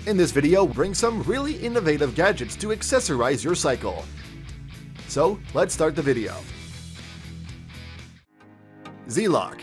In this video, we'll bring some really innovative gadgets to accessorize your cycle. So, let's start the video. Z-Lock.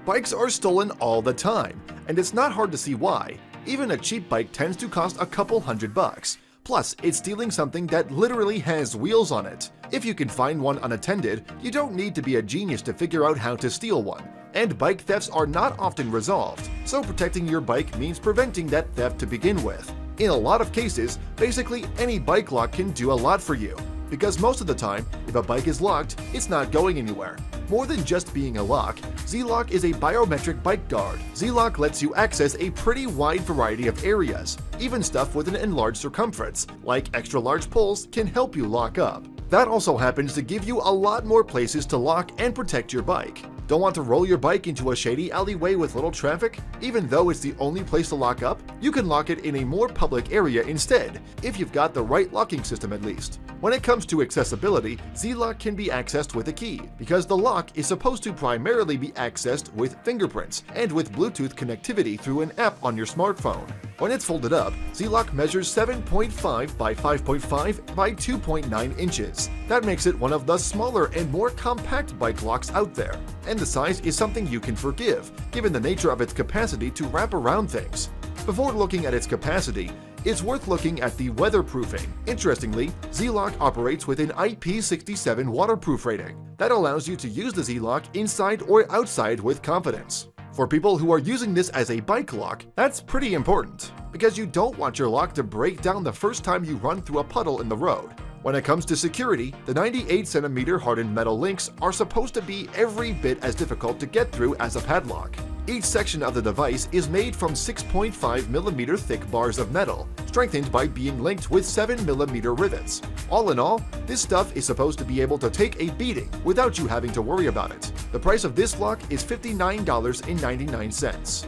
Bikes are stolen all the time, and it's not hard to see why. Even a cheap bike tends to cost a couple $100. Plus, it's stealing something that literally has wheels on it. If you can find one unattended, you don't need to be a genius to figure out how to steal one. And bike thefts are not often resolved, so protecting your bike means preventing that theft to begin with. In a lot of cases, basically any bike lock can do a lot for you, because most of the time, if a bike is locked, it's not going anywhere. More than just being a lock, Z-Lock is a biometric bike guard. Z-Lock lets you access a pretty wide variety of areas. Even stuff with an enlarged circumference, like extra large poles, can help you lock up. That also happens to give you a lot more places to lock and protect your bike. Don't want to roll your bike into a shady alleyway with little traffic? Even though it's the only place to lock up, you can lock it in a more public area instead, if you've got the right locking system at least. When it comes to accessibility, Z-Lock can be accessed with a key, because the lock is supposed to primarily be accessed with fingerprints and with Bluetooth connectivity through an app on your smartphone. When it's folded up, Z-Lock measures 7.5 by 5.5 by 2.9 inches. That makes it one of the smaller and more compact bike locks out there. And the size is something you can forgive, given the nature of its capacity to wrap around things. Before looking at its capacity, it's worth looking at the weatherproofing. Interestingly, Z-Lock operates with an IP67 waterproof rating. That allows you to use the Z-Lock inside or outside with confidence. For people who are using this as a bike lock, that's pretty important, because you don't want your lock to break down the first time you run through a puddle in the road. When it comes to security, the 98cm hardened metal links are supposed to be every bit as difficult to get through as a padlock. Each section of the device is made from 6.5mm thick bars of metal, strengthened by being linked with 7mm rivets. All in all, this stuff is supposed to be able to take a beating without you having to worry about it. The price of this lock is $59.99.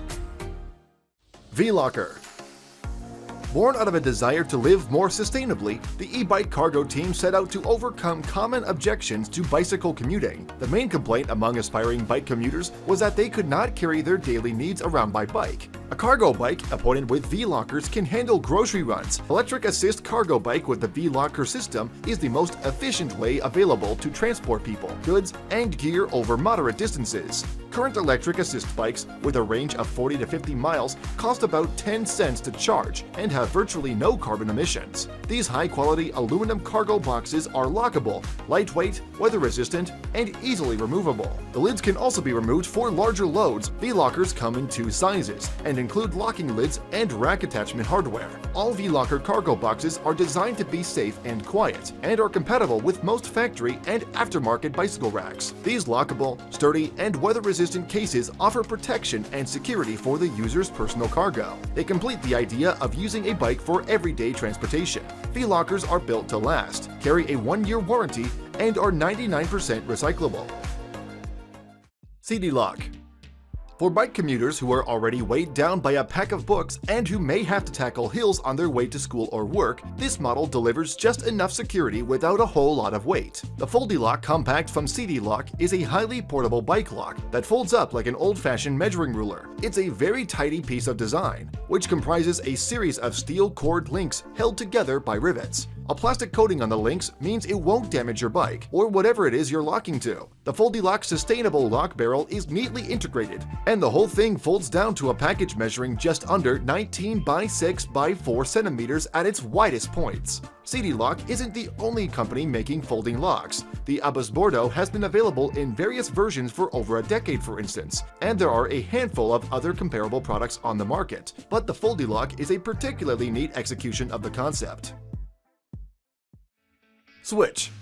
V-Locker. Born out of a desire to live more sustainably, the e-bike cargo team set out to overcome common objections to bicycle commuting. The main complaint among aspiring bike commuters was that they could not carry their daily needs around by bike. A cargo bike, appointed with V-Lockers, can handle grocery runs. Electric assist cargo bike with the V-Locker system is the most efficient way available to transport people, goods, and gear over moderate distances. Current electric assist bikes, with a range of 40 to 50 miles, cost about 10 cents to charge and have virtually no carbon emissions. These high-quality aluminum cargo boxes are lockable, lightweight, weather-resistant, and easily removable. The lids can also be removed for larger loads. V-Lockers come in two sizes and include locking lids and rack attachment hardware. All V-Locker cargo boxes are designed to be safe and quiet, and are compatible with most factory and aftermarket bicycle racks. These lockable, sturdy, and weather-resistant cases offer protection and security for the user's personal cargo. They complete the idea of using a bike for everyday transportation. V-Lockers are built to last, carry a 1-year warranty, and are 99% recyclable. CD Lock. For bike commuters who are already weighed down by a pack of books and who may have to tackle hills on their way to school or work, this model delivers just enough security without a whole lot of weight. The Foldy-Lock Compact from CD Lock is a highly portable bike lock that folds up like an old-fashioned measuring ruler. It's a very tidy piece of design, which comprises a series of steel cord links held together by rivets. A plastic coating on the links means it won't damage your bike, or whatever it is you're locking to. The Foldy-Lock sustainable lock barrel is neatly integrated, and the whole thing folds down to a package measuring just under 19 by 6 by 4 centimeters at its widest points. CD Lock isn't the only company making folding locks. The Abus Bordeaux has been available in various versions for over a decade, for instance, and there are a handful of other comparable products on the market, but the Foldy-Lock is a particularly neat execution of the concept. Switch.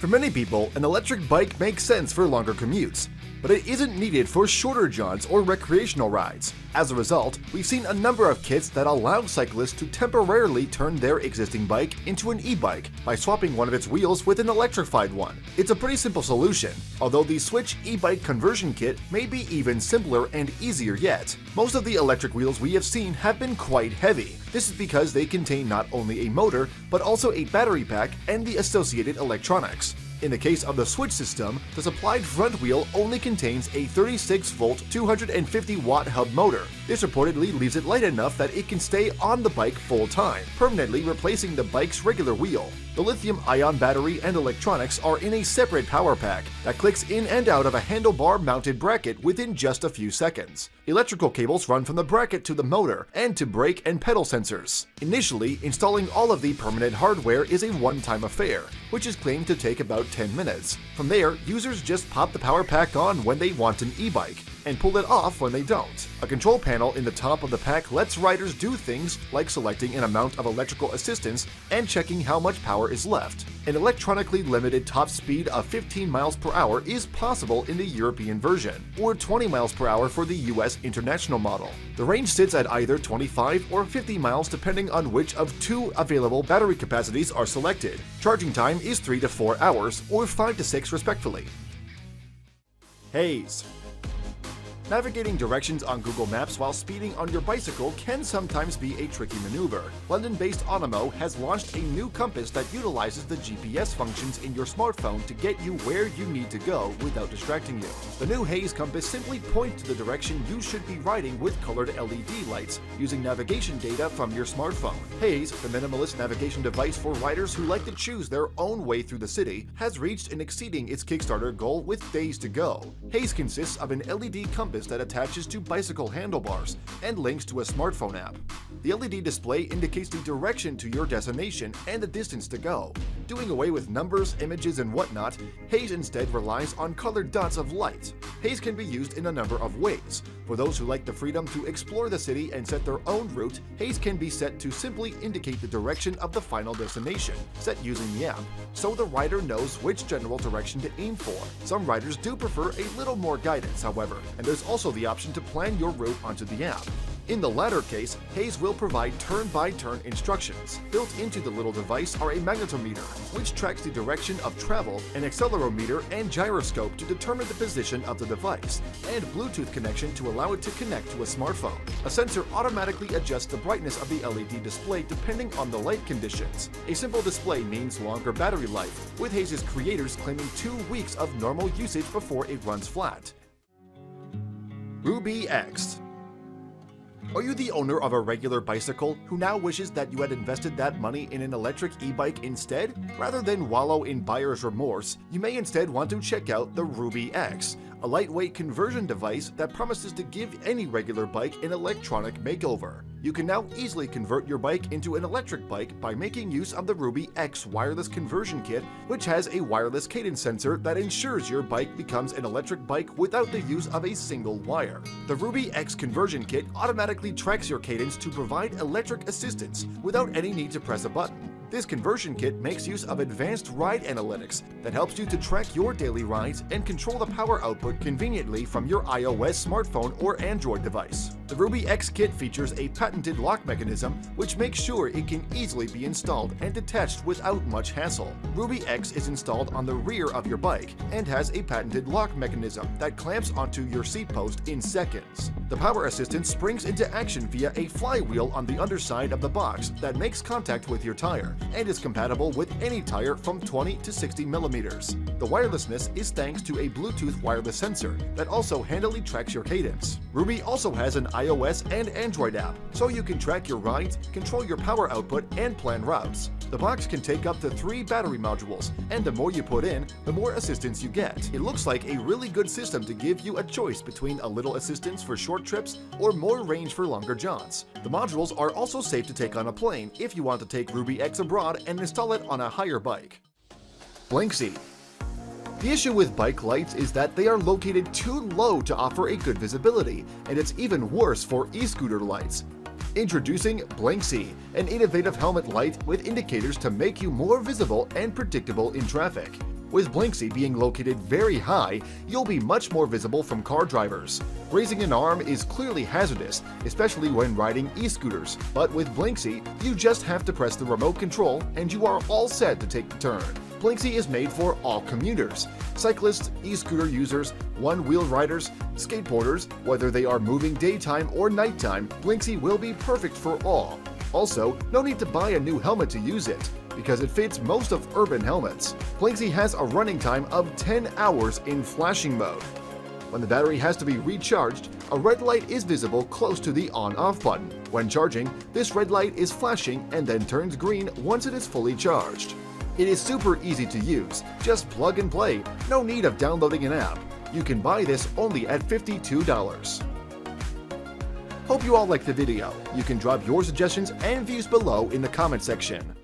For many people, an electric bike makes sense for longer commutes, but it isn't needed for shorter jaunts or recreational rides. As a result, we've seen a number of kits that allow cyclists to temporarily turn their existing bike into an e-bike by swapping one of its wheels with an electrified one. It's a pretty simple solution, although the Switch e-bike conversion kit may be even simpler and easier yet. Most of the electric wheels we have seen have been quite heavy. This is because they contain not only a motor, but also a battery pack and the associated electronics. In the case of the switch system, the supplied front wheel only contains a 36-volt 250-watt hub motor. This reportedly leaves it light enough that it can stay on the bike full time, permanently replacing the bike's regular wheel. The lithium-ion battery and electronics are in a separate power pack that clicks in and out of a handlebar-mounted bracket within just a few seconds. Electrical cables run from the bracket to the motor and to brake and pedal sensors. Initially, installing all of the permanent hardware is a one-time affair, which is claimed to take about 10 minutes. From there, users just pop the power pack on when they want an e-bike and pull it off when they don't. A control panel in the top of the pack lets riders do things like selecting an amount of electrical assistance and checking how much power is left. An electronically limited top speed of 15 miles per hour is possible in the European version, or 20 miles per hour for the US international model. The range sits at either 25 or 50 miles depending on which of two available battery capacities are selected. Charging time is 3 to 4 hours, or 5 to 6 respectively. Haze. Navigating directions on Google Maps while speeding on your bicycle can sometimes be a tricky maneuver. London-based Onimo has launched a new compass that utilizes the GPS functions in your smartphone to get you where you need to go without distracting you. The new Haze compass simply points to the direction you should be riding with colored LED lights, using navigation data from your smartphone. Haze, the minimalist navigation device for riders who like to choose their own way through the city, has reached and exceeding its Kickstarter goal with days to go. Haze consists of an LED compass that attaches to bicycle handlebars and links to a smartphone app. The LED display indicates the direction to your destination and the distance to go. Doing away with numbers, images, and whatnot, Haze instead relies on colored dots of light. Haze can be used in a number of ways. For those who like the freedom to explore the city and set their own route, Haze can be set to simply indicate the direction of the final destination, set using the app, so the rider knows which general direction to aim for. Some riders do prefer a little more guidance, however, and there's also the option to plan your route onto the app. In the latter case, Haze will provide turn-by-turn instructions. Built into the little device are a magnetometer, which tracks the direction of travel, an accelerometer and gyroscope to determine the position of the device, and Bluetooth connection to allow it to connect to a smartphone. A sensor automatically adjusts the brightness of the LED display depending on the light conditions. A simple display means longer battery life, with Haze's creators claiming 2 weeks of normal usage before it runs flat. Ruby X. Are you the owner of a regular bicycle who now wishes that you had invested that money in an electric e-bike instead? Rather than wallow in buyer's remorse, you may instead want to check out the Ruby X, a lightweight conversion device that promises to give any regular bike an electronic makeover. You can now easily convert your bike into an electric bike by making use of the Ruby X wireless conversion kit, which has a wireless cadence sensor that ensures your bike becomes an electric bike without the use of a single wire. The Ruby X conversion kit automatically tracks your cadence to provide electric assistance without any need to press a button. This conversion kit makes use of advanced ride analytics that helps you to track your daily rides and control the power output conveniently from your iOS smartphone or Android device. The Ruby X kit features a patented lock mechanism which makes sure it can easily be installed and detached without much hassle. Ruby X is installed on the rear of your bike and has a patented lock mechanism that clamps onto your seat post in seconds. The power assistant springs into action via a flywheel on the underside of the box that makes contact with your tire and is compatible with any tire from 20 to 60 millimeters. The wirelessness is thanks to a Bluetooth wireless sensor that also handily tracks your cadence. Ruby also has an iOS and Android app, so you can track your rides, control your power output, and plan routes. The box can take up to 3 battery modules, and the more you put in, the more assistance you get. It looks like a really good system to give you a choice between a little assistance for short trips or more range for longer jaunts. The modules are also safe to take on a plane if you want to take Ruby X abroad and install it on a higher bike. Blinksy. The issue with bike lights is that they are located too low to offer a good visibility, and it's even worse for e-scooter lights. Introducing Blinksy, an innovative helmet light with indicators to make you more visible and predictable in traffic. With Blinksy being located very high, you'll be much more visible from car drivers. Raising an arm is clearly hazardous, especially when riding e-scooters, but with Blinksy, you just have to press the remote control and you are all set to take the turn. Blinksy is made for all commuters: cyclists, e-scooter users, one-wheel riders, skateboarders. Whether they are moving daytime or nighttime, Blinksy will be perfect for all. Also, no need to buy a new helmet to use it. because it fits most of urban helmets. Plangsy has a running time of 10 hours in flashing mode. When the battery has to be recharged, a red light is visible close to the on-off button. When charging, this red light is flashing and then turns green once it is fully charged. It is super easy to use, just plug and play, no need of downloading an app. You can buy this only at $52. Hope you all liked the video. You can drop your suggestions and views below in the comment section.